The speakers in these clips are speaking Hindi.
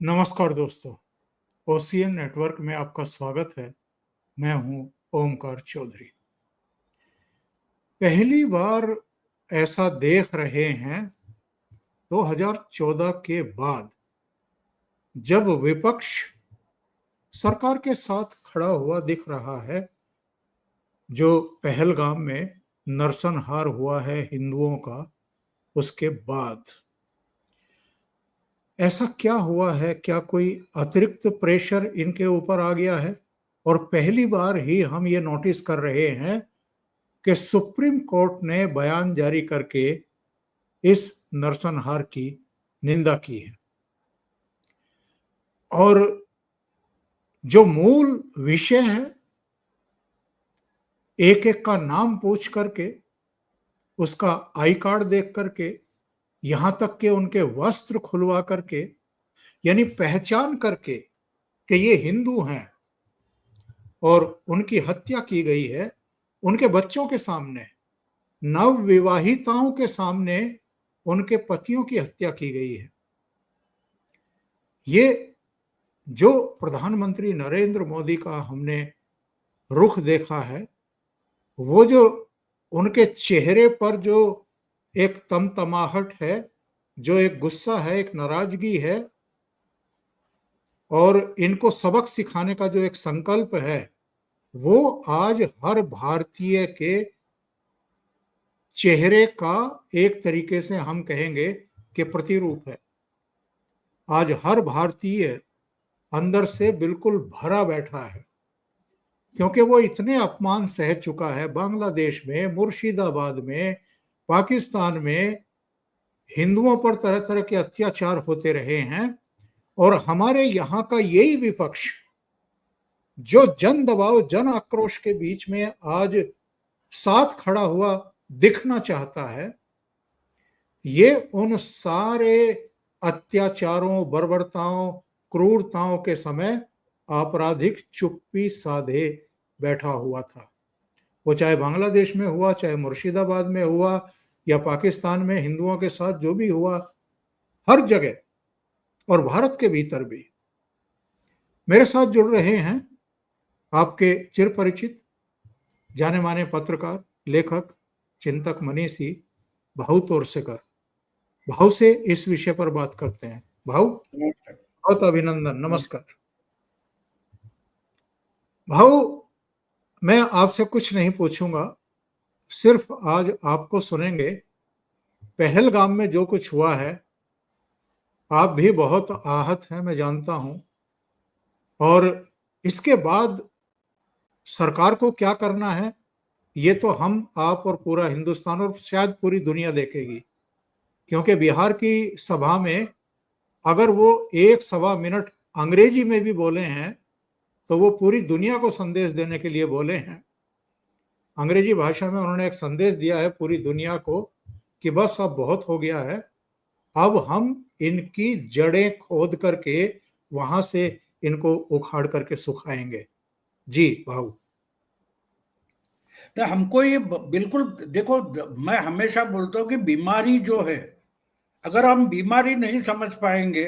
नमस्कार दोस्तों, ओशियन नेटवर्क में आपका स्वागत है। मैं हूं ओमकार चौधरी। पहली बार ऐसा देख रहे हैं 2014 के बाद, जब विपक्ष सरकार के साथ खड़ा हुआ दिख रहा है। जो पहलगाम में नरसंहार हुआ है हिंदुओं का, उसके बाद ऐसा क्या हुआ है? क्या कोई अतिरिक्त प्रेशर इनके ऊपर आ गया है? और पहली बार ही हम ये नोटिस कर रहे हैं कि सुप्रीम कोर्ट ने बयान जारी करके इस नरसंहार की निंदा की है। और जो मूल विषय है, एक एक का नाम पूछ करके, उसका आई कार्ड देख करके, यहां तक कि उनके वस्त्र खुलवा करके, यानी पहचान करके कि ये हिंदू हैं और उनकी हत्या की गई है, उनके बच्चों के सामने, नव विवाहिताओं के सामने उनके पतियों की हत्या की गई है। ये जो प्रधानमंत्री नरेंद्र मोदी का हमने रुख देखा है, वो जो उनके चेहरे पर जो एक तमतमाहट है, जो एक गुस्सा है, एक नाराजगी है, और इनको सबक सिखाने का जो एक संकल्प है, वो आज हर भारतीय के चेहरे का एक तरीके से हम कहेंगे कि प्रतिरूप है। आज हर भारतीय अंदर से बिल्कुल भरा बैठा है, क्योंकि वो इतने अपमान सह चुका है। बांग्लादेश में, मुर्शिदाबाद में, पाकिस्तान में हिंदुओं पर तरह तरह के अत्याचार होते रहे हैं, और हमारे यहाँ का यही विपक्ष जो जन दबाव, जन आक्रोश के बीच में आज साथ खड़ा हुआ दिखना चाहता है, ये उन सारे अत्याचारों, बर्बरताओं, क्रूरताओं के समय आपराधिक चुप्पी साधे बैठा हुआ था। वो चाहे बांग्लादेश में हुआ, चाहे मुर्शिदाबाद में हुआ, या पाकिस्तान में हिंदुओं के साथ जो भी हुआ, हर जगह, और भारत के भीतर भी। मेरे साथ जुड़ रहे हैं आपके चिर परिचित, जाने माने पत्रकार, लेखक, चिंतक मनीषी भाऊ तोरसेकर। भाऊ से इस विषय पर बात करते हैं। भाऊ, बहुत अभिनंदन, नमस्कार। भाऊ, मैं आपसे कुछ नहीं पूछूंगा, सिर्फ आज आपको सुनेंगे। पहलगाम में जो कुछ हुआ है, आप भी बहुत आहत हैं, मैं जानता हूं, और इसके बाद सरकार को क्या करना है, ये तो हम, आप और पूरा हिंदुस्तान और शायद पूरी दुनिया देखेगी। क्योंकि बिहार की सभा में अगर वो 1 सवा मिनट अंग्रेजी में भी बोले हैं, तो वो पूरी दुनिया को संदेश देने के लिए बोले हैं। अंग्रेजी भाषा में उन्होंने एक संदेश दिया है पूरी दुनिया को कि बस अब बहुत हो गया है, अब हम इनकी जड़ें खोद करके वहां से इनको उखाड़ करके सुखाएंगे। जी भाऊ। तो हमको ये बिल्कुल देखो, मैं हमेशा बोलता हूँ कि बीमारी जो है, अगर हम बीमारी नहीं समझ पाएंगे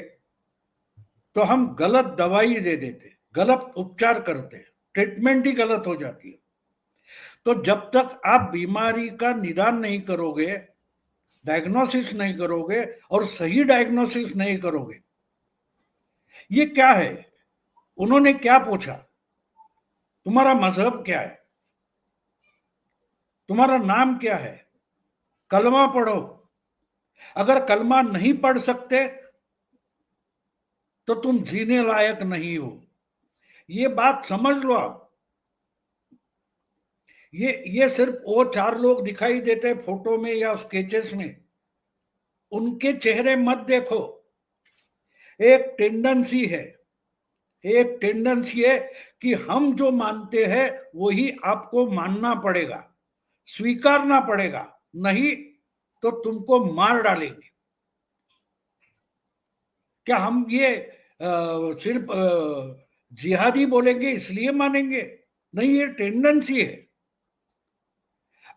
तो हम गलत दवाई दे देते, गलत उपचार करते, ट्रीटमेंट ही गलत हो जाती है। तो जब तक आप बीमारी का निदान नहीं करोगे, डायग्नोसिस नहीं करोगे और सही डायग्नोसिस नहीं करोगे, ये क्या है, उन्होंने क्या पूछा, तुम्हारा मजहब क्या है, तुम्हारा नाम क्या है, कलमा पढ़ो। अगर कलमा नहीं पढ़ सकते तो तुम जीने लायक नहीं हो। ये बात समझ लो आप। ये सिर्फ वो 4 लोग दिखाई देते फोटो में या स्केचेस में, उनके चेहरे मत देखो। एक टेंडेंसी है, एक टेंडेंसी है कि हम जो मानते हैं वही आपको मानना पड़ेगा, स्वीकारना पड़ेगा, नहीं तो तुमको मार डालेंगे। क्या हम ये सिर्फ जिहादी बोलेंगे इसलिए मानेंगे? नहीं, ये टेंडेंसी है।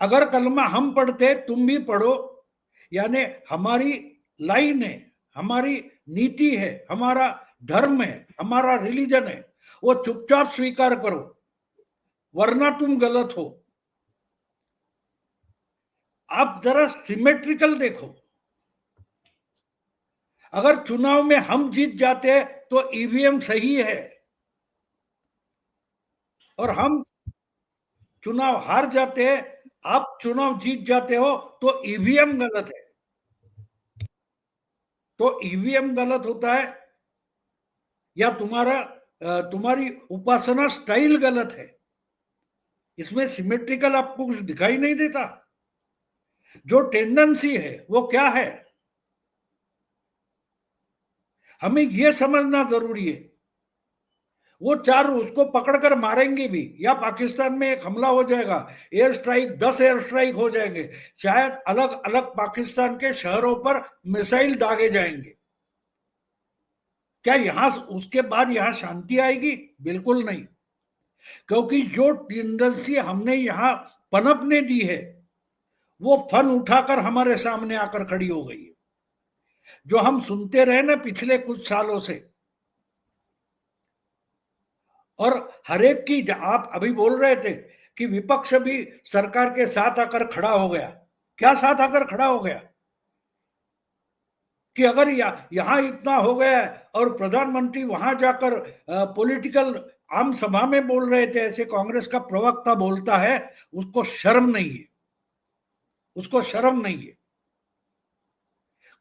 अगर कलमा हम पढ़ते, तुम भी पढ़ो, यानी हमारी लाइन है, हमारी नीति है, हमारा धर्म है, हमारा रिलीजन है, वो चुपचाप स्वीकार करो, वरना तुम गलत हो। आप जरा सिमेट्रिकल देखो। अगर चुनाव में हम जीत जाते हैं तो ईवीएम सही है, और हम चुनाव हार जाते हैं, आप चुनाव जीत जाते हो, तो ईवीएम गलत है। तो ईवीएम गलत होता है या तुम्हारी उपासना स्टाइल गलत है? इसमें सिमेट्रिकल आपको कुछ दिखाई नहीं देता। जो टेंडेंसी है वो क्या है, हमें यह समझना जरूरी है। वो चार उसको पकड़कर मारेंगे भी, या पाकिस्तान में एक हमला हो जाएगा, एयर स्ट्राइक, 10 एयर स्ट्राइक हो जाएंगे, शायद अलग अलग पाकिस्तान के शहरों पर मिसाइल दागे जाएंगे। क्या यहां उसके बाद यहां शांति आएगी? बिल्कुल नहीं। क्योंकि जो टेंडेंसी हमने यहां पनपने दी है, वो फन उठाकर हमारे सामने आकर खड़ी हो गई है। जो हम सुनते रहे ना पिछले कुछ सालों से, और हरेक की, आप अभी बोल रहे थे कि विपक्ष भी सरकार के साथ आकर खड़ा हो गया। क्या साथ आकर खड़ा हो गया? कि अगर यहां इतना हो गया और प्रधानमंत्री वहां जाकर पॉलिटिकल आम सभा में बोल रहे थे, ऐसे कांग्रेस का प्रवक्ता बोलता है, उसको शर्म नहीं है, उसको शर्म नहीं है।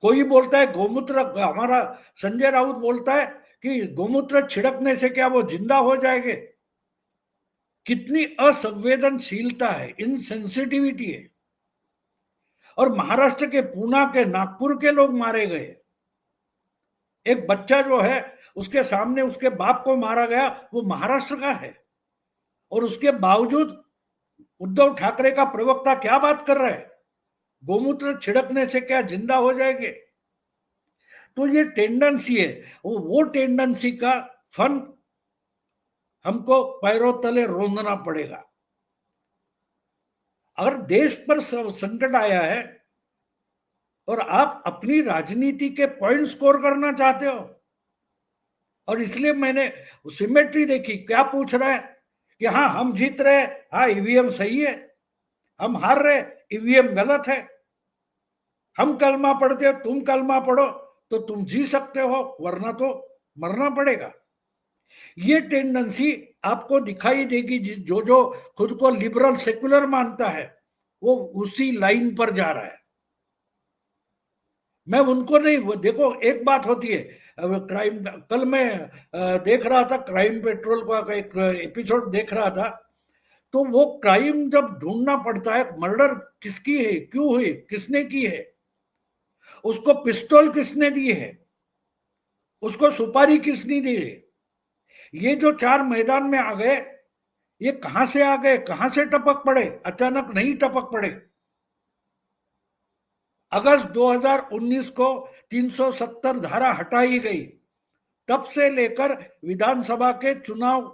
कोई बोलता है गोमूत्र, हमारा संजय राउत बोलता है कि गोमूत्र छिड़कने से क्या वो जिंदा हो जाएंगे? कितनी असंवेदनशीलता है, इनसेंसिटिविटी है। और महाराष्ट्र के पूना के, नागपुर के लोग मारे गए। एक बच्चा जो है, उसके सामने उसके बाप को मारा गया, वो महाराष्ट्र का है, और उसके बावजूद उद्धव ठाकरे का प्रवक्ता क्या बात कर रहा है, गोमूत्र छिड़कने से क्या जिंदा हो जाएंगे? तो ये टेंडेंसी है, वो टेंडेंसी का फन हमको पैरों तले रोंदना पड़ेगा। अगर देश पर संकट आया है और आप अपनी राजनीति के पॉइंट स्कोर करना चाहते हो, और इसलिए मैंने सिमेट्री देखी, क्या पूछ रहा है कि हाँ हम जीत रहे, हाँ ईवीएम सही है, हम हार रहे, ईवीएम गलत है। हम कलमा पढ़ते हो, तुम कलमा पढ़ो तो तुम जी सकते हो, वरना तो मरना पड़ेगा। ये टेंडेंसी आपको दिखाई देगी। जो जो खुद को लिबरल सेकुलर मानता है, वो उसी लाइन पर जा रहा है। मैं उनको नहीं, वो देखो, एक बात होती है क्राइम, कल मैं देख रहा था क्राइम पेट्रोल का एक एपिसोड देख रहा था, तो वो क्राइम जब ढूंढना पड़ता है, मर्डर किसकी है, क्यों हुई, किसने की है, उसको पिस्तौल किसने दी है, उसको सुपारी किसने दी है, ये जो चार मैदान में आ गए, ये कहां से आ गए, कहां से टपक पड़े? अचानक नहीं टपक पड़े। अगस्त 2019 को 370 धारा हटाई गई, तब से लेकर विधानसभा के चुनाव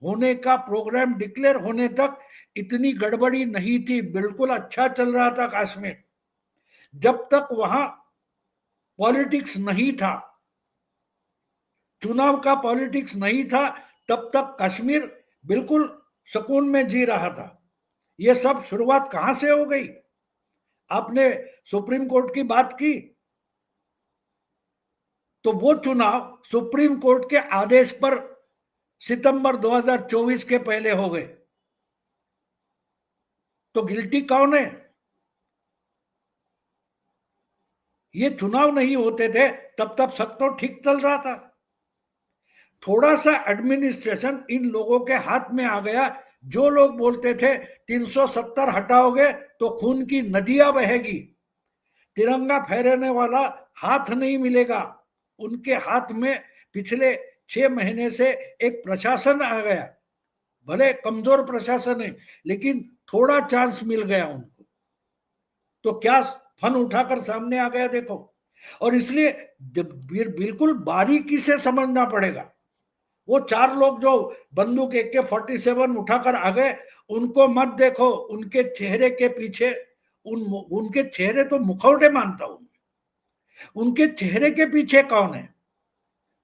होने का प्रोग्राम डिक्लेयर होने तक इतनी गड़बड़ी नहीं थी। बिल्कुल अच्छा चल रहा था कश्मीर, जब तक वहां पॉलिटिक्स नहीं था, चुनाव का पॉलिटिक्स नहीं था, तब तक कश्मीर बिल्कुल सुकून में जी रहा था। यह सब शुरुआत कहां से हो गई? आपने सुप्रीम कोर्ट की बात की, तो वो चुनाव सुप्रीम कोर्ट के आदेश पर सितंबर 2024 के पहले हो गए। तो गिल्टी कौन है? ये चुनाव नहीं होते थे तब तक सब तो ठीक चल रहा था। थोड़ा सा एडमिनिस्ट्रेशन इन लोगों के हाथ में आ गया। जो लोग बोलते थे 370 हटाओगे तो खून की नदियां बहेगी, तिरंगा फहराने वाला हाथ नहीं मिलेगा, उनके हाथ में पिछले 6 महीने से एक प्रशासन आ गया। भले कमजोर प्रशासन है, लेकिन थोड़ा चांस मिल गया उनको। तो क्या फन उठाकर सामने आ गया? देखो, और इसलिए बिल्कुल बारीकी से समझना पड़ेगा। वो 4 लोग जो बंदूक AK-47 उठाकर आ गए, उनको मत देखो, उनके चेहरे के पीछे उनके चेहरे तो मुखौटे मानता हूं, उनके चेहरे के पीछे कौन है?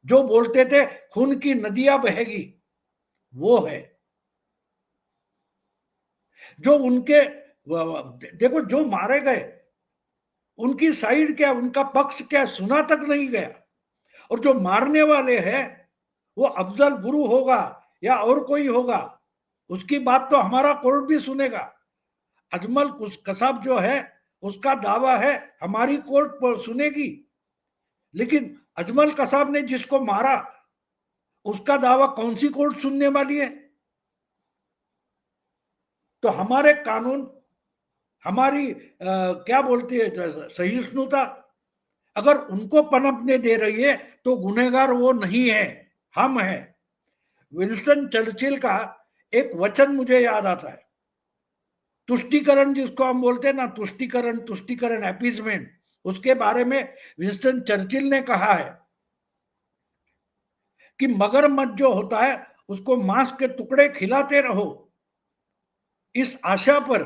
जो बोलते थे खून की नदियां बहेगी, वो है। जो उनके देखो जो मारे गए, उनकी साइड क्या, उनका पक्ष क्या सुना तक नहीं गया। और जो मारने वाले हैं वो अफजल गुरु होगा या और कोई होगा, उसकी बात तो हमारा कोर्ट भी सुनेगा। अजमल कसाब जो है उसका दावा है हमारी कोर्ट सुनेगी, लेकिन अजमल कसाब ने जिसको मारा उसका दावा कौन सी कोर्ट सुनने वाली है? तो हमारे कानून, हमारी क्या बोलती है सहिष्णुता, अगर उनको पनपने दे रही है तो गुनहगार वो नहीं है, हम हैं। विंस्टन चर्चिल का एक वचन मुझे याद आता है, तुष्टीकरण जिसको हम बोलते हैं ना, तुष्टीकरण, तुष्टीकरण, अपीजमेंट, उसके बारे में विंस्टन चर्चिल ने कहा है कि मगरमच्छ जो होता है उसको मांस के टुकड़े खिलाते रहो, इस आशा पर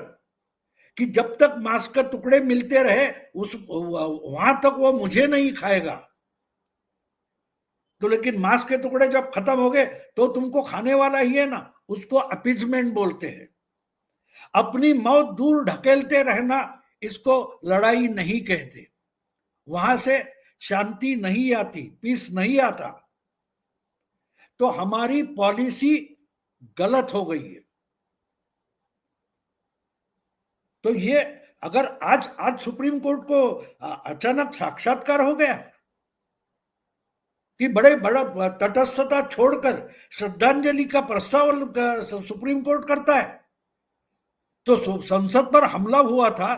कि जब तक मांस के टुकड़े मिलते रहे उस वहां तक वो मुझे नहीं खाएगा। तो लेकिन मांस के टुकड़े जब खत्म हो गए तो तुमको खाने वाला ही है ना, उसको अपीजमेंट बोलते हैं। अपनी मौत दूर ढकेलते रहना, इसको लड़ाई नहीं कहते। वहां से शांति नहीं आती, पीस नहीं आता। तो हमारी पॉलिसी गलत हो गई है। तो ये अगर आज आज सुप्रीम कोर्ट को अचानक साक्षात्कार हो गया कि बड़े बड़ा तटस्थता छोड़कर श्रद्धांजलि का प्रस्ताव सुप्रीम कोर्ट करता है, तो संसद पर हमला हुआ था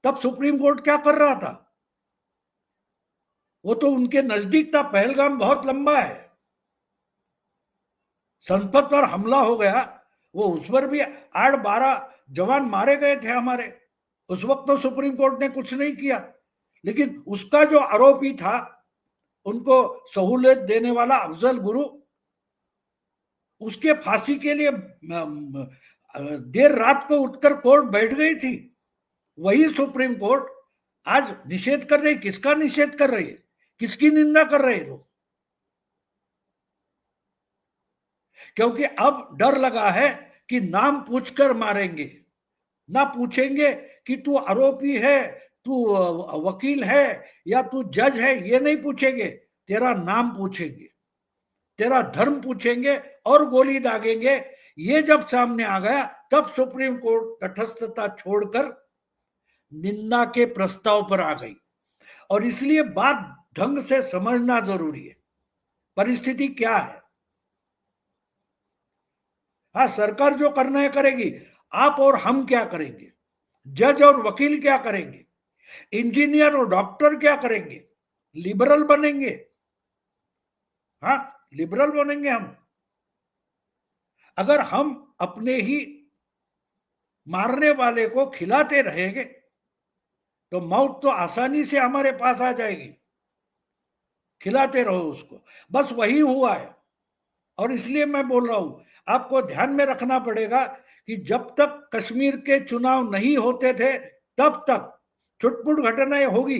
तब सुप्रीम कोर्ट क्या कर रहा था? वो तो उनके नजदीक था, पहलगाम बहुत लंबा है, संसद पर हमला हो गया, वो उस पर भी 8-12 जवान मारे गए थे हमारे। उस वक्त तो सुप्रीम कोर्ट ने कुछ नहीं किया, लेकिन उसका जो आरोपी था, उनको सहूलियत देने वाला अफजल गुरु, उसके फांसी के लिए देर रात को उठकर कोर्ट बैठ गई थी। वही सुप्रीम कोर्ट आज निषेध कर रही। किसका निषेध कर रही है? किसकी निंदा कर रहे हैं लोग? क्योंकि अब डर लगा है कि नाम पूछकर मारेंगे, ना पूछेंगे कि तू आरोपी है, तू वकील है या तू जज है, ये नहीं पूछेंगे, तेरा नाम पूछेंगे, तेरा धर्म पूछेंगे और गोली दागेंगे। ये जब सामने आ गया तब सुप्रीम कोर्ट तटस्थता छोड़कर निंदा के प्रस्ताव पर आ गई। और इसलिए बात ढंग से समझना जरूरी है, परिस्थिति क्या है। हाँ, सरकार जो करना है करेगी, आप और हम क्या करेंगे? जज और वकील क्या करेंगे? इंजीनियर और डॉक्टर क्या करेंगे? लिबरल बनेंगे? हाँ, लिबरल बनेंगे हम। अगर हम अपने ही मारने वाले को खिलाते रहेंगे तो मौत तो आसानी से हमारे पास आ जाएगी। खिलाते रहो उसको, बस वही हुआ है। और इसलिए मैं बोल रहा हूं, आपको ध्यान में रखना पड़ेगा कि जब तक कश्मीर के चुनाव नहीं होते थे तब तक छुटपुट घटनाएं होगी,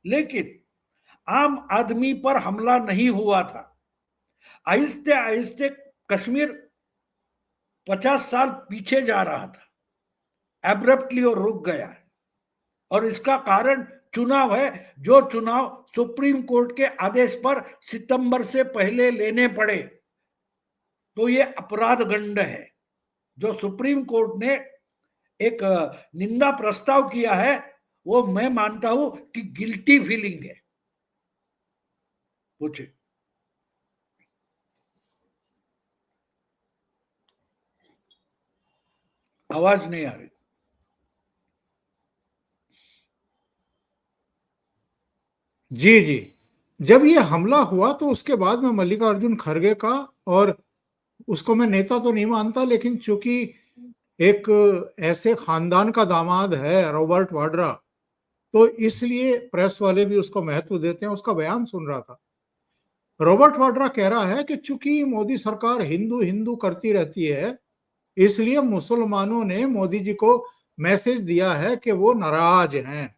लेकिन आम आदमी पर हमला नहीं हुआ था। आहिस्ते आहिस्ते कश्मीर 50 साल पीछे जा रहा था, एब्रप्टली और रुक गया है। और इसका कारण चुनाव है, जो चुनाव सुप्रीम कोर्ट के आदेश पर सितंबर से पहले लेने पड़े। तो ये अपराध गंड है जो सुप्रीम कोर्ट ने एक निंदा प्रस्ताव किया है, वो मैं मानता हूं कि गिल्टी फीलिंग है। पूछे। आवाज नहीं आ रही। जी जी, जब ये हमला हुआ तो उसके बाद में मल्लिकार्जुन खड़गे का, और उसको मैं नेता तो नहीं मानता, लेकिन चूंकि एक ऐसे खानदान का दामाद है रॉबर्ट वाड्रा, तो इसलिए प्रेस वाले भी उसको महत्व देते हैं। उसका बयान सुन रहा था, रॉबर्ट वाड्रा कह रहा है कि चूंकि मोदी सरकार हिंदू हिंदू करती रहती है, इसलिए मुसलमानों ने मोदी जी को मैसेज दिया है कि वो नाराज हैं।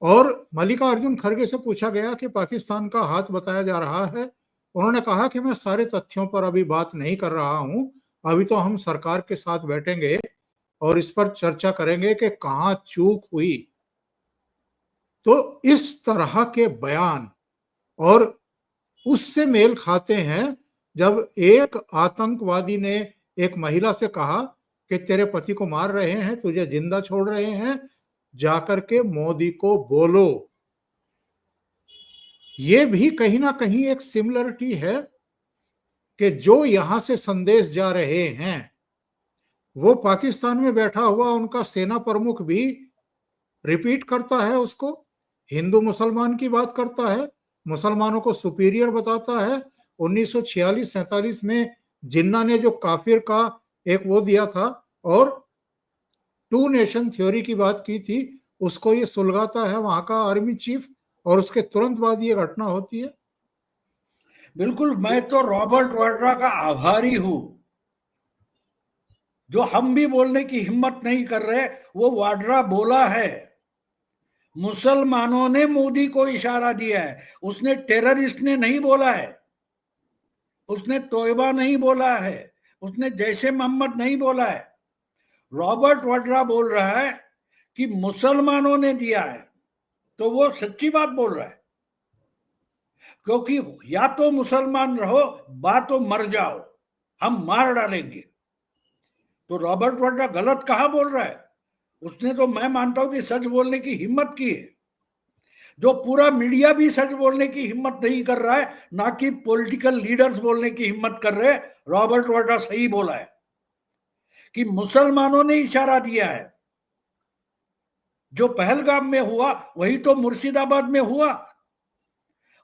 और मल्लिकार्जुन खड़गे से पूछा गया कि पाकिस्तान का हाथ बताया जा रहा है, उन्होंने कहा कि मैं सारे तथ्यों पर अभी बात नहीं कर रहा हूं, अभी तो हम सरकार के साथ बैठेंगे और इस पर चर्चा करेंगे कि कहां चूक हुई। तो इस तरह के बयान और उससे मेल खाते हैं जब एक आतंकवादी ने एक महिला से कहा कि तेरे पति को मार रहे हैं, तुझे जिंदा छोड़ रहे हैं, जाकर के मोदी को बोलो। ये भी कहीं ना कहीं एक सिमिलरिटी है कि जो यहां से संदेश जा रहे हैं वो पाकिस्तान में बैठा हुआ उनका सेना प्रमुख भी रिपीट करता है उसको, हिंदू मुसलमान की बात करता है, मुसलमानों को सुपीरियर बताता है। 1946-47 में जिन्ना ने जो काफिर का एक वो दिया था और टू नेशन थ्योरी की बात की थी, उसको ये सुलगाता है वहां का आर्मी चीफ, और उसके तुरंत बाद ये घटना होती है। बिल्कुल, मैं तो रॉबर्ट वाड्रा का आभारी हूं, जो हम भी बोलने की हिम्मत नहीं कर रहे, वो वाड्रा बोला है। मुसलमानों ने मोदी को इशारा दिया है, उसने टेररिस्ट ने नहीं बोला है, उसने तोयबा नहीं बोला है, उसने जैशे मोहम्मद नहीं बोला है। रॉबर्ट वाड्रा बोल रहा है कि मुसलमानों ने दिया है, तो वो सच्ची बात बोल रहा है, क्योंकि या तो मुसलमान रहो बा तो मर जाओ, हम मार डालेंगे। तो रॉबर्ट वाड्रा गलत कहाँ बोल रहा है? उसने तो, मैं मानता हूं कि सच बोलने की हिम्मत की है। जो पूरा मीडिया भी सच बोलने की हिम्मत नहीं कर रहा है, ना कि पॉलिटिकल लीडर्स बोलने की हिम्मत कर रहे हैं, रॉबर्ट वाड्रा सही बोला है कि मुसलमानों ने इशारा दिया है। जो पहलगाम में हुआ वही तो मुर्शिदाबाद में हुआ।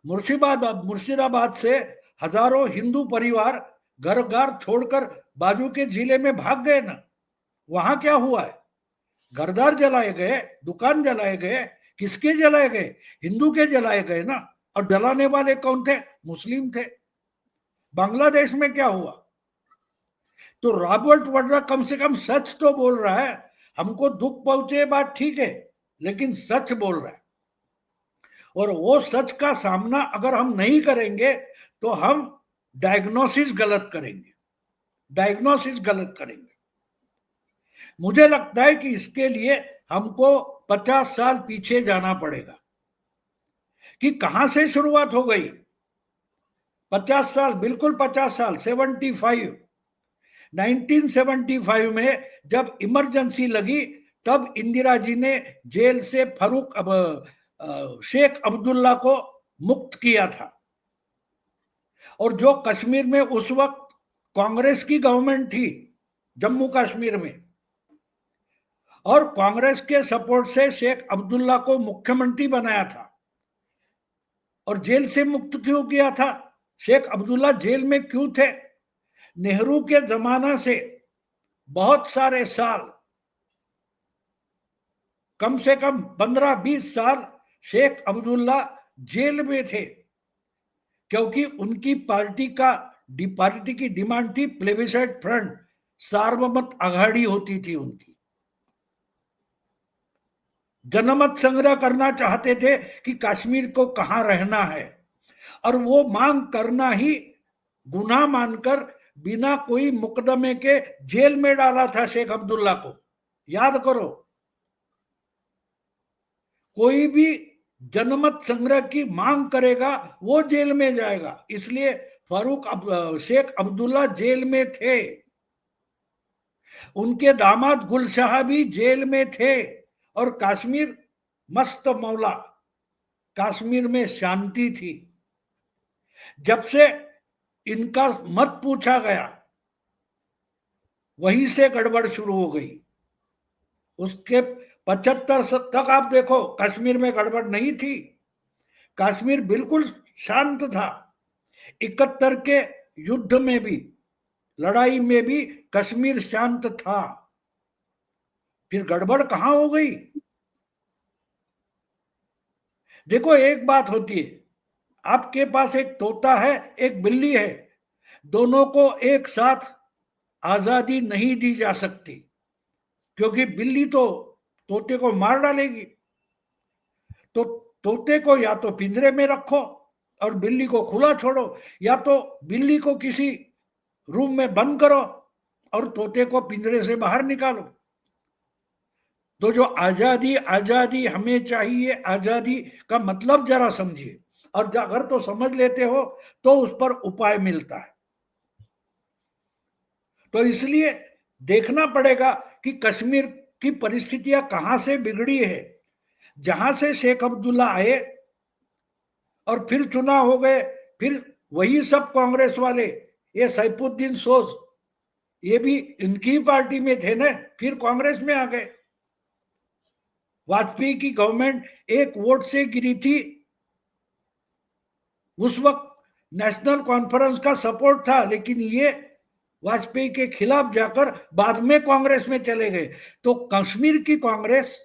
मुर्शिदाबाद से हजारों हिंदू परिवार घर घर छोड़कर बाजू के जिले में भाग गए ना। वहां क्या हुआ है? घरदार जलाए गए, दुकान जलाए गए। किसके जलाए गए? हिंदू के जलाए गए ना। और जलाने वाले कौन थे? मुस्लिम थे। बांग्लादेश में क्या हुआ? तो रॉबर्ट वाड्रा कम से कम सच तो बोल रहा है। हमको दुख पहुंचे बात ठीक है, लेकिन सच बोल रहा है। और वो सच का सामना अगर हम नहीं करेंगे तो हम डायग्नोसिस गलत करेंगे, डायग्नोसिस गलत करेंगे। मुझे लगता है कि इसके लिए हमको 50 साल पीछे जाना पड़ेगा कि कहां से शुरुआत हो गई। 50 साल, बिल्कुल 50 साल, 75। 1975 में जब इमरजेंसी लगी, तब इंदिरा जी ने जेल से शेख अब्दुल्ला को मुक्त किया था। और जो कश्मीर में उस वक्त कांग्रेस की गवर्नमेंट थी, जम्मू कश्मीर में, और कांग्रेस के सपोर्ट से शेख अब्दुल्ला को मुख्यमंत्री बनाया था। और जेल से मुक्त क्यों किया था? शेख अब्दुल्ला जेल में क्यों थे? नेहरू के जमाना से बहुत सारे साल, कम से कम 15-20 साल शेख अब्दुल्ला जेल में थे, क्योंकि उनकी पार्टी की डिमांड थी प्लेबिसाइट फ्रंट, सार्वमत आघाड़ी होती थी उनकी। जनमत संग्रह करना चाहते थे कि कश्मीर को कहां रहना है, और वो मांग करना ही गुनाह मानकर बिना कोई मुकदमे के जेल में डाला था शेख अब्दुल्ला को। याद करो, कोई भी जनमत संग्रह की मांग करेगा वो जेल में जाएगा। इसलिए शेख अब्दुल्ला जेल में थे। उनके दामाद गुलशाह भी जेल में थे। और कश्मीर मस्त मौला, कश्मीर में शांति थी। जब से इनका मत पूछा गया, वहीं से गड़बड़ शुरू हो गई। उसके 75 तक आप देखो, कश्मीर में गड़बड़ नहीं थी, कश्मीर बिल्कुल शांत था। 71 के युद्ध में भी, लड़ाई में भी कश्मीर शांत था। फिर गड़बड़ कहां हो गई? देखो एक बात होती है, आपके पास एक तोता है, एक बिल्ली है, दोनों को एक साथ आजादी नहीं दी जा सकती, क्योंकि बिल्ली तो तोते को मार डालेगी। तो तोते को या तो पिंजरे में रखो और बिल्ली को खुला छोड़ो, या तो बिल्ली को किसी रूम में बंद करो और तोते को पिंजरे से बाहर निकालो। तो जो आजादी आजादी हमें चाहिए, आजादी का मतलब जरा समझिए, और अगर तो समझ लेते हो तो उस पर उपाय मिलता है। तो इसलिए देखना पड़ेगा कि कश्मीर की परिस्थितियां कहां से बिगड़ी है। जहां से शेख अब्दुल्ला आए और फिर चुनाव हो गए, फिर वही सब कांग्रेस वाले, ये सैफुद्दीन सोज, ये भी इनकी पार्टी में थे ना, फिर कांग्रेस में आ गए। वाजपेयी की गवर्नमेंट एक वोट से गिरी थी, उस वक्त नेशनल कॉन्फ्रेंस का सपोर्ट था, लेकिन ये वाजपेयी के खिलाफ जाकर बाद में कांग्रेस में चले गए। तो कश्मीर की कांग्रेस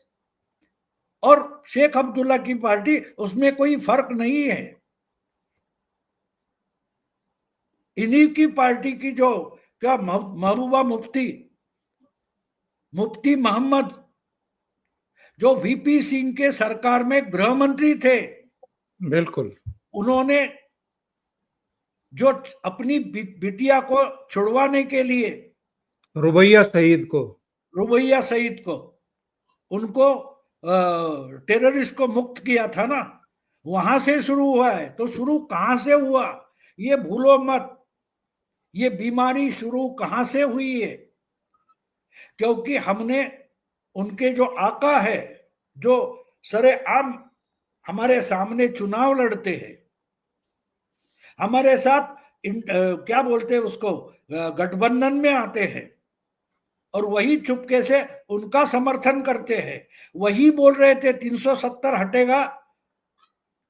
और शेख अब्दुल्ला की पार्टी, उसमें कोई फर्क नहीं है। इन्हीं की पार्टी की जो क्या महबूबा मुफ्ती, मुफ्ती मोहम्मद, जो वीपी सिंह के सरकार में गृह मंत्री थे, बिल्कुल, उन्होंने जो अपनी बिटिया को छुड़वाने के लिए, रुबैया सईद को, रुबैया सईद को, उनको टेररिस्ट को मुक्त किया था ना, वहां से शुरू हुआ है। तो शुरू कहां से हुआ ये भूलो मत, ये बीमारी शुरू कहां से हुई है। क्योंकि हमने उनके जो आका है, जो सरेआम हमारे सामने चुनाव लड़ते हैं, हमारे साथ क्या बोलते हैं उसको, गठबंधन में आते हैं, और वही चुपके से उनका समर्थन करते हैं। वही बोल रहे थे 370 हटेगा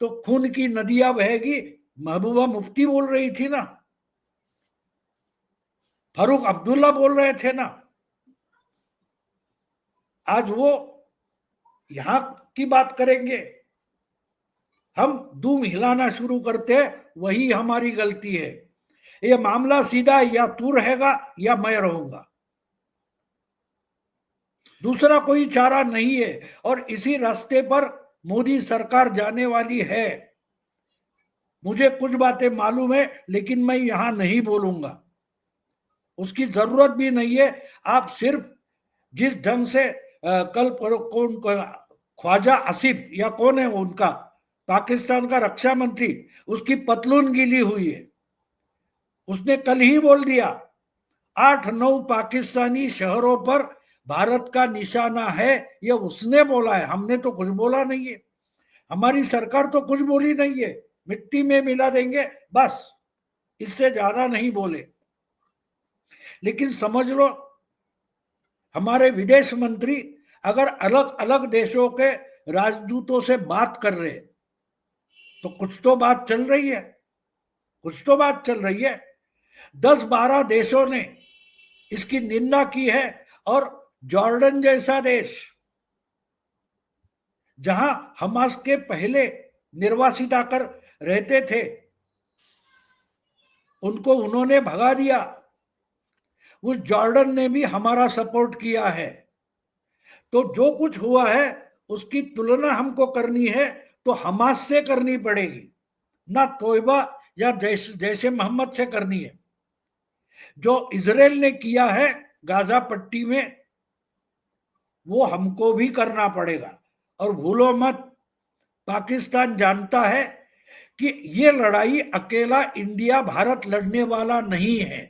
तो खून की नदियां बहेगी, महबूबा मुफ्ती बोल रही थी ना, फारूक अब्दुल्ला बोल रहे थे ना। आज वो यहां की बात करेंगे, हम दूम हिलाना शुरू करते, वही हमारी गलती है। ये मामला सीधा, या तू रहेगा या मैं रहूंगा, दूसरा कोई चारा नहीं है। और इसी रास्ते पर मोदी सरकार जाने वाली है। मुझे कुछ बातें मालूम है, लेकिन मैं यहां नहीं बोलूंगा, उसकी जरूरत भी नहीं है। आप सिर्फ जिस ढंग से कल कौन ख्वाजा आसिफ या कौन है उनका, पाकिस्तान का रक्षा मंत्री, उसकी पतलून गीली हुई है। उसने कल ही बोल दिया 8-9 पाकिस्तानी शहरों पर भारत का निशाना है, ये उसने बोला है, हमने तो कुछ बोला नहीं है। हमारी सरकार तो कुछ बोली नहीं है, मिट्टी में मिला देंगे बस, इससे ज्यादा नहीं बोले। लेकिन समझ लो, हमारे विदेश मंत्री अगर अलग अलग देशों के राजदूतों से बात कर रहे, तो कुछ तो बात चल रही है, कुछ तो बात चल रही है। 10-12 देशों ने इसकी निंदा की है, और जॉर्डन जैसा देश, जहां हमास के पहले निर्वासित आकर रहते थे, उनको उन्होंने भगा दिया, उस जॉर्डन ने भी हमारा सपोर्ट किया है। तो जो कुछ हुआ है उसकी तुलना हमको करनी है तो हमास से करनी पड़ेगी, ना तोयबा या जैसे मोहम्मद से करनी है। जो इजराइल ने किया है गाजा पट्टी में, वो हमको भी करना पड़ेगा। और भूलो मत, पाकिस्तान जानता है कि ये लड़ाई अकेला इंडिया भारत लड़ने वाला नहीं है,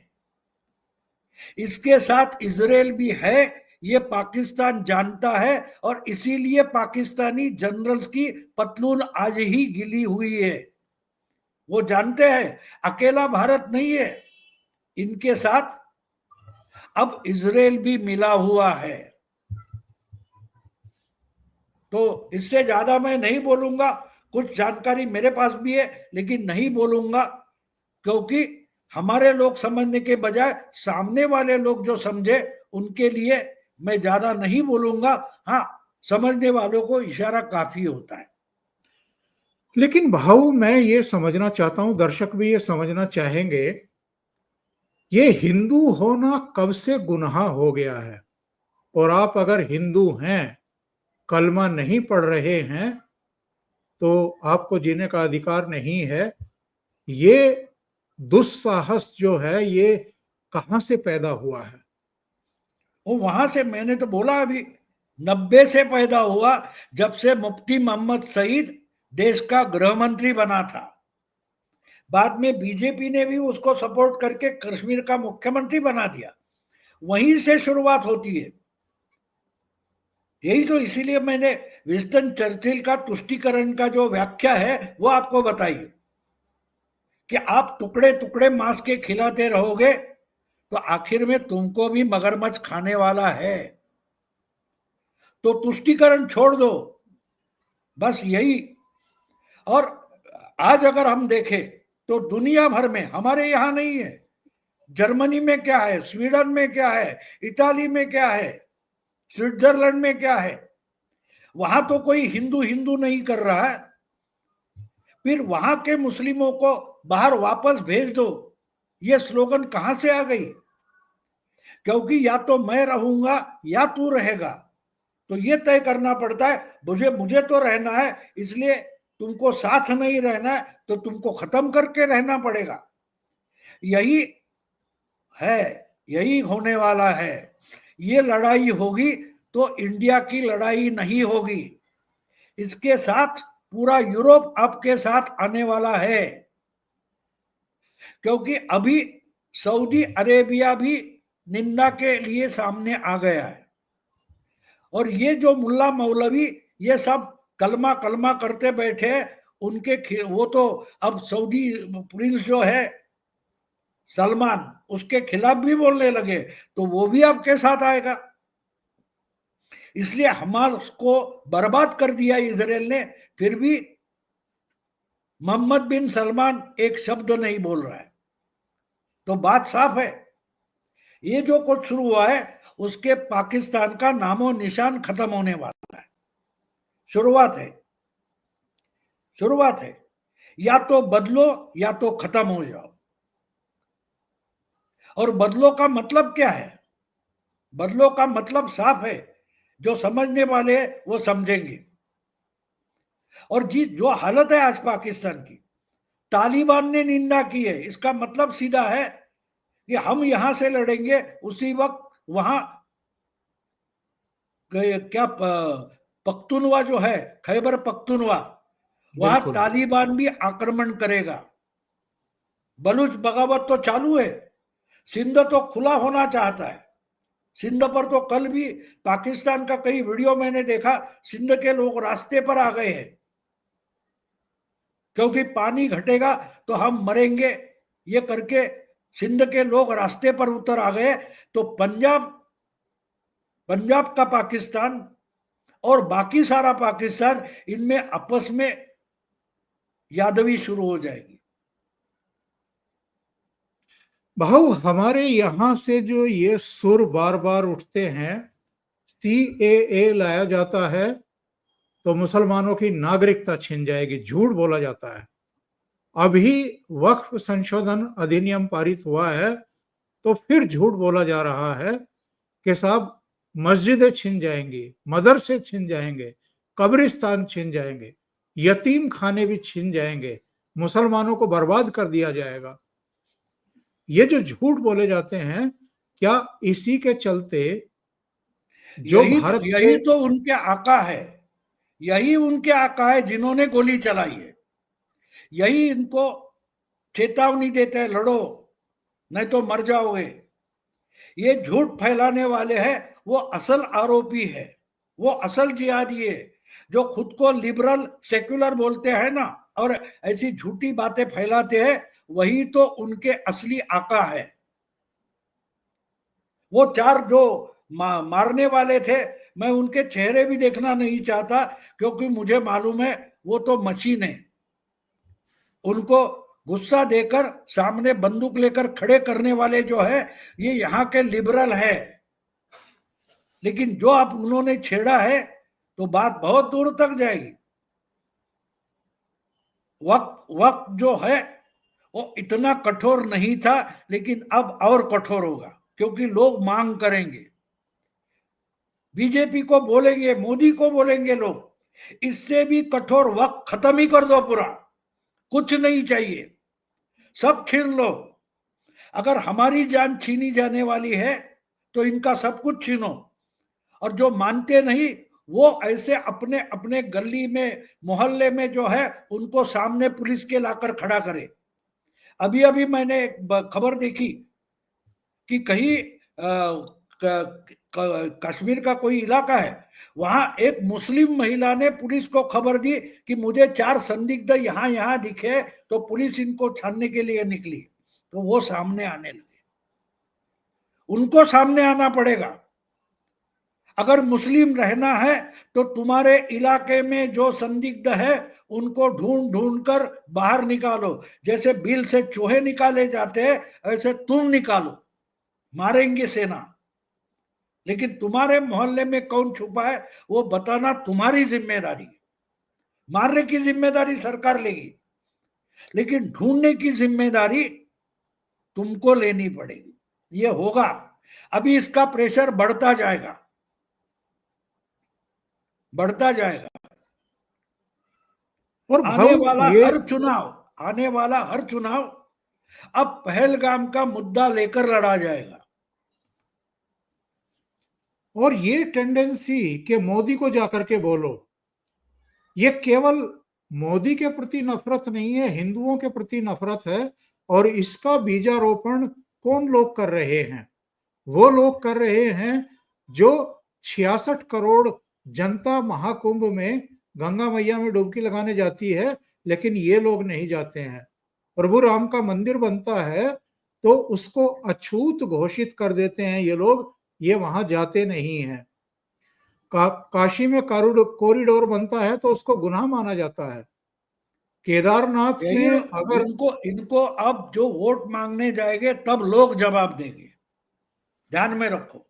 इसके साथ इजराइल भी है, ये पाकिस्तान जानता है। और इसीलिए पाकिस्तानी जनरल्स की पतलून आज ही गिली हुई है। वो जानते हैं अकेला भारत नहीं है, इनके साथ अब इजराइल भी मिला हुआ है। तो इससे ज्यादा मैं नहीं बोलूंगा, कुछ जानकारी मेरे पास भी है लेकिन नहीं बोलूंगा, क्योंकि हमारे लोग समझने के बजाय सामने वाले लोग जो समझे उनके लिए मैं ज्यादा नहीं बोलूंगा। हाँ, समझने वालों को इशारा काफी होता है। लेकिन भाऊ, मैं ये समझना चाहता हूं, दर्शक भी ये समझना चाहेंगे, ये हिंदू होना कब से गुनाह हो गया है? और आप अगर हिंदू हैं, कलमा नहीं पढ़ रहे हैं, तो आपको जीने का अधिकार नहीं है। ये दुस्साहस जो है, ये कहां से पैदा हुआ है? वो वहां से, मैंने तो बोला अभी, 90 से पैदा हुआ, जब से मुफ्ती मोहम्मद सईद देश का गृह मंत्री बना था। बाद में बीजेपी ने भी उसको सपोर्ट करके कश्मीर का मुख्यमंत्री बना दिया। वहीं से शुरुआत होती है। यही तो, इसीलिए मैंने विंस्टन चर्चिल का तुष्टीकरण का जो व्याख्या है वो आपको बताई, कि आप टुकड़े टुकड़े मांस के खिलाते रहोगे तो आखिर में तुमको भी मगरमच्छ खाने वाला है। तो तुष्टीकरण छोड़ दो, बस यही। और आज अगर हम देखें तो दुनिया भर में, हमारे यहां नहीं है, जर्मनी में क्या है, स्वीडन में क्या है, इटाली में क्या है, स्विट्जरलैंड में क्या है, वहां तो कोई हिंदू हिंदू नहीं कर रहा है। फिर वहां के मुस्लिमों को बाहर वापस भेज दो, ये स्लोगन कहां से आ गई? क्योंकि या तो मैं रहूंगा या तू रहेगा, तो ये तय करना पड़ता है। मुझे मुझे तो रहना है, इसलिए तुमको साथ नहीं रहना है तो तुमको खत्म करके रहना पड़ेगा। यही है, यही होने वाला है। ये लड़ाई होगी तो इंडिया की लड़ाई नहीं होगी, इसके साथ पूरा यूरोप आपके साथ आने वाला है। क्योंकि अभी सऊदी अरेबिया भी निंदा के लिए सामने आ गया है। और ये जो मुल्ला मौलवी ये सब कलमा कलमा करते बैठे, उनके वो तो अब सऊदी प्रिंस जो है सलमान, उसके खिलाफ भी बोलने लगे, तो वो भी आपके साथ आएगा। इसलिए हमास को बर्बाद कर दिया इसराइल ने, फिर भी मोहम्मद बिन सलमान एक शब्द नहीं बोल रहा है। तो बात साफ है, ये जो कुछ शुरू हुआ है उसके पाकिस्तान का नामो निशान खत्म होने वाला है। शुरुआत है, शुरुआत है। या तो बदलो या तो खत्म हो जाओ। और बदलो का मतलब क्या है? बदलो का मतलब साफ है, जो समझने वाले हैं वो समझेंगे। और जो हालत है आज पाकिस्तान की, तालिबान ने निंदा की है, इसका मतलब सीधा है कि हम यहां से लड़ेंगे, उसी वक्त वहां क्या पख्तूनवा जो है, खैबर पख्तूनवा, वहां बिल्कुल। तालिबान भी आक्रमण करेगा। बलूच बगावत तो चालू है, सिंध तो खुला होना चाहता है। सिंध पर तो कल भी पाकिस्तान का कई वीडियो मैंने देखा, सिंध के लोग रास्ते पर आ गए हैं, क्योंकि पानी घटेगा तो हम मरेंगे, ये करके सिंध के लोग रास्ते पर उतर आ गए। तो पंजाब, पंजाब का पाकिस्तान और बाकी सारा पाकिस्तान, इनमें आपस में यादवी शुरू हो जाएगी। भाऊ, हमारे यहां से जो ये सुर बार बार उठते हैं, CAA लाया जाता है तो मुसलमानों की नागरिकता छिन जाएगी, झूठ बोला जाता है। अभी वक्फ संशोधन अधिनियम पारित हुआ है तो फिर झूठ बोला जा रहा है कि साहब मस्जिदें छिन जाएंगी, मदरसे छिन जाएंगे, कब्रिस्तान छिन जाएंगे, यतीम खाने भी छिन जाएंगे, मुसलमानों को बर्बाद कर दिया जाएगा। ये जो झूठ बोले जाते हैं, क्या इसी के चलते जो भारत के यही तो उनके आका है, यही उनके आका है जिन्होंने गोली चलाई है। यही इनको चेतावनी देते हैं, लड़ो नहीं तो मर जाओगे। ये झूठ फैलाने वाले हैं, वो असल आरोपी है, वो असल जिहादी है, जो खुद को लिबरल सेक्युलर बोलते हैं ना, और ऐसी झूठी बातें फैलाते हैं, वही तो उनके असली आका है। वो चार जो मारने वाले थे, मैं उनके चेहरे भी देखना नहीं चाहता, क्योंकि मुझे मालूम है वो तो मशीन है। उनको गुस्सा देकर सामने बंदूक लेकर खड़े करने वाले जो है, ये यहाँ के लिबरल है। लेकिन जो आप उन्होंने छेड़ा है तो बात बहुत दूर तक जाएगी। वक्त जो है वो इतना कठोर नहीं था, लेकिन अब और कठोर होगा, क्योंकि लोग मांग करेंगे, बीजेपी को बोलेंगे, मोदी को बोलेंगे लोग, इससे भी कठोर वक्त खत्म ही कर दो पूरा, कुछ नहीं चाहिए, सब छीन लो। अगर हमारी जान छीनी जाने वाली है तो इनका सब कुछ छीनो। और जो मानते नहीं वो ऐसे अपने अपने गली में, मोहल्ले में जो है उनको सामने पुलिस के लाकर खड़ा करे। अभी अभी मैंने एक खबर देखी कि कहीं कश्मीर का कोई इलाका है, वहां एक मुस्लिम महिला ने पुलिस को खबर दी कि मुझे 4 संदिग्ध यहां यहां दिखे, तो पुलिस इनको छानने के लिए निकली, तो वो सामने आने लगे। उनको सामने आना पड़ेगा। अगर मुस्लिम रहना है तो तुम्हारे इलाके में जो संदिग्ध है उनको ढूंढ ढूंढ कर बाहर निकालो, जैसे बिल से चूहे निकाले जाते हैं ऐसे तुम निकालो, मारेंगे सेना। लेकिन तुम्हारे मोहल्ले में कौन छुपा है वो बताना तुम्हारी जिम्मेदारी है। मारने की जिम्मेदारी सरकार लेगी, लेकिन ढूंढने की जिम्मेदारी तुमको लेनी पड़ेगी। ये होगा, अभी इसका प्रेशर बढ़ता जाएगा, बढ़ता जाएगा। और आने वाला हर चुनाव अब पहलगाम का मुद्दा लेकर लड़ा जाएगा। और ये टेंडेंसी कि मोदी को जाकर के बोलो, ये केवल मोदी के प्रति नफरत नहीं है, हिंदुओं के प्रति नफरत है। और इसका बीजारोपण कौन लोग कर रहे हैं? वो लोग कर रहे हैं जो 66 करोड़ जनता महाकुंभ में गंगा मैया में डुबकी लगाने जाती है, लेकिन ये लोग नहीं जाते हैं। प्रभु राम का मंदिर बनता है तो उसको अछूत घोषित कर देते हैं ये लोग, ये वहां जाते नहीं हैं। काशी में कॉरिडोर बनता है तो उसको गुनाह माना जाता है। केदारनाथ यही में अगर इनको अब जो वोट मांगने जाएंगे तब लोग जवाब देंगे, ध्यान में रखो।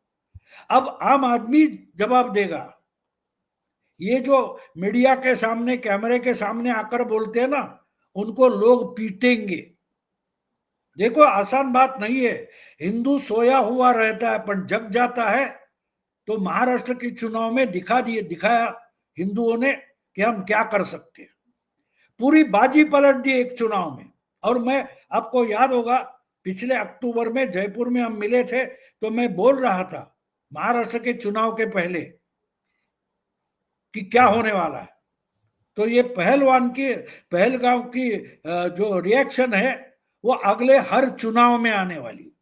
अब आम आदमी जवाब देगा। ये जो मीडिया के सामने, कैमरे के सामने आकर बोलते हैं ना, उनको लोग पीटेंगे। देखो आसान बात नहीं है, हिंदू सोया हुआ रहता है पर जग जाता है। तो महाराष्ट्र के चुनाव में दिखाया हिंदुओं ने कि हम क्या कर सकते हैं। पूरी बाजी पलट दी एक चुनाव में। और मैं, आपको याद होगा पिछले अक्टूबर में जयपुर में हम मिले थे, तो मैं बोल रहा था महाराष्ट्र के चुनाव के पहले कि क्या होने वाला है। तो ये पहलगाम की जो रिएक्शन है वो अगले हर चुनाव में आने वाली।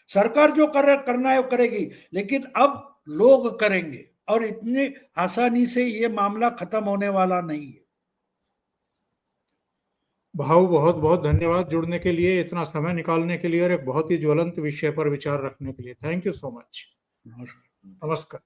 सरकार जो करना है वो करेगी, लेकिन अब लोग करेंगे, और इतनी आसानी से ये मामला खत्म होने वाला नहीं है। भाऊ बहुत बहुत धन्यवाद जुड़ने के लिए, इतना समय निकालने के लिए, और एक बहुत ही ज्वलंत विषय पर विचार रखने के लिए। Thank you so much. नमस्कार।